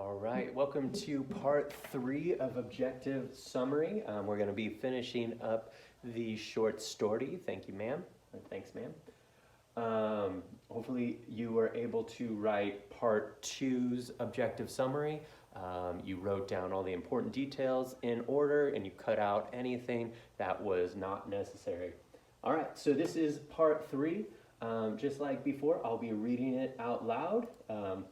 All right, welcome to part 3 of Objective Summary. We're going to be finishing up the short story. Thank you, ma'am. Thanks, ma'am. Hopefully you were able to write part 2's Objective Summary. You wrote down all the important details in order and you cut out anything that was not necessary. All right, so this is part 3. Just like before, I'll be reading it out loud.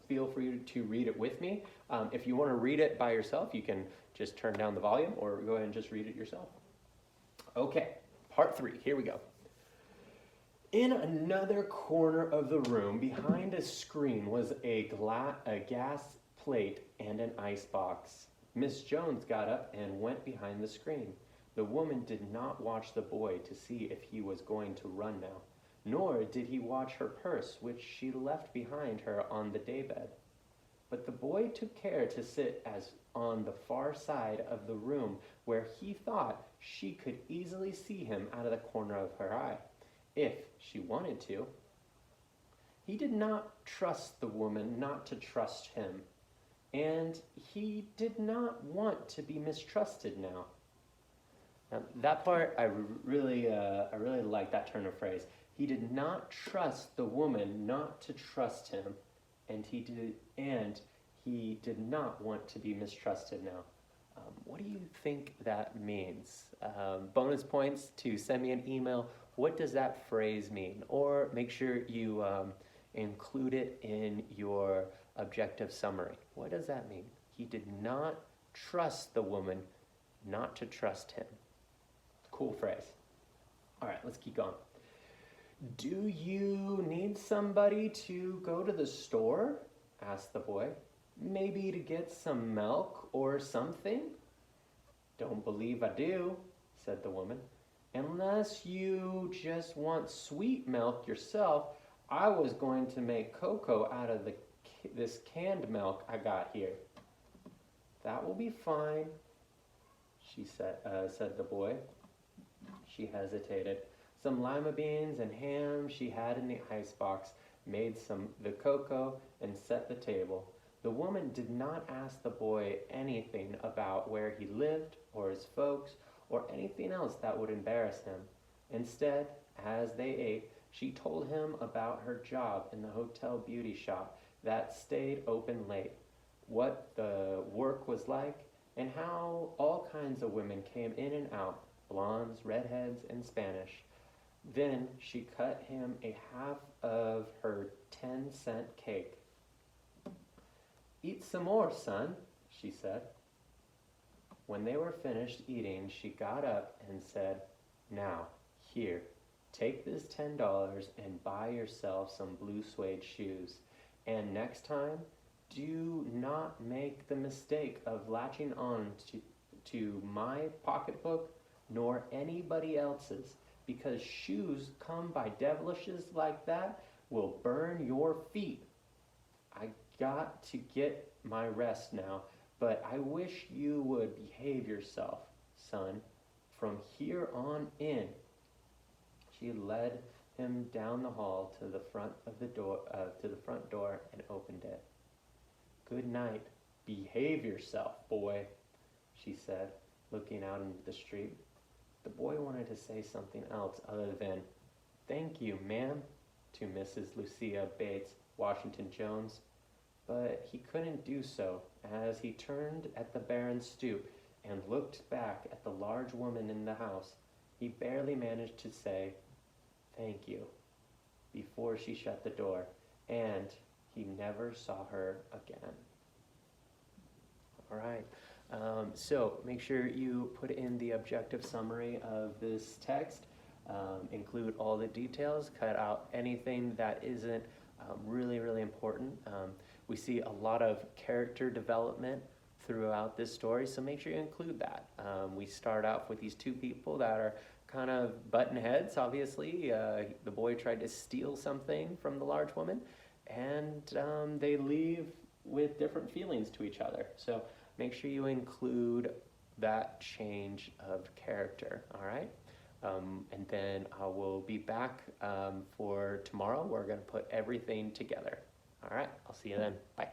Feel free to read it with me. If you want to read it by yourself, you can just turn down the volume or go ahead and just read it yourself. Okay, part 3, here we go. In another corner of the room, behind a screen, was a gas plate and an icebox. Miss Jones got up and went behind the screen. The woman did not watch the boy to see if he was going to run now, nor did he watch her purse, which she left behind her on the daybed. But the boy took care to sit as on the far side of the room where he thought she could easily see him out of the corner of her eye, if she wanted to. He did not trust the woman not to trust him, and he did not want to be mistrusted now. Now that part, I really like that turn of phrase. He did not trust the woman not to trust him, and he did not want to be mistrusted now. What do you think that means? Bonus points to send me an email. What does that phrase mean? Or make sure you include it in your objective summary. What does that mean? He did not trust the woman not to trust him. Cool phrase. All right, let's keep going. Do you need somebody to go to the store? Asked the boy. Maybe to get some milk or something? Don't believe I do, said the woman. Unless you just want sweet milk yourself, I was going to make cocoa out of this canned milk I got here. That will be fine, said the boy. She hesitated. Some lima beans and ham she had in the icebox made the cocoa and set the table. The woman did not ask the boy anything about where he lived or his folks or anything else that would embarrass him. Instead, as they ate, she told him about her job in the hotel beauty shop that stayed open late, what the work was like, and how all kinds of women came in and out, blondes, redheads, and Spanish. Then she cut him a half of her 10-cent cake. Eat some more, son, she said. When they were finished eating, she got up and said, Now, here, take this $10 and buy yourself some blue suede shoes. And next time, do not make the mistake of latching on to my pocketbook nor anybody else's, because shoes come by devilishes like that will burn your feet. I got to get my rest now, but I wish you would behave yourself, son, from here on in. She led him down the hall to the front door and opened it. Good night. Behave yourself, boy, she said, looking out into the street. The boy wanted to say something else other than, Thank you, ma'am, to Mrs. Lucia Bates Washington Jones, but he couldn't do so as he turned at the barren stoop and looked back at the large woman in the house. He barely managed to say, Thank you, before she shut the door, and he never saw her again. All right. So make sure you put in the objective summary of this text, include all the details, cut out anything that isn't really important. We see a lot of character development throughout this story, so make sure you include that. We start off with these two people that are kind of button heads, obviously. The boy tried to steal something from the large woman, and they leave with different feelings to each other. So make sure you include that change of character, all right? And then I will be back for tomorrow. We're going to put everything together. All right, I'll see you then. Bye.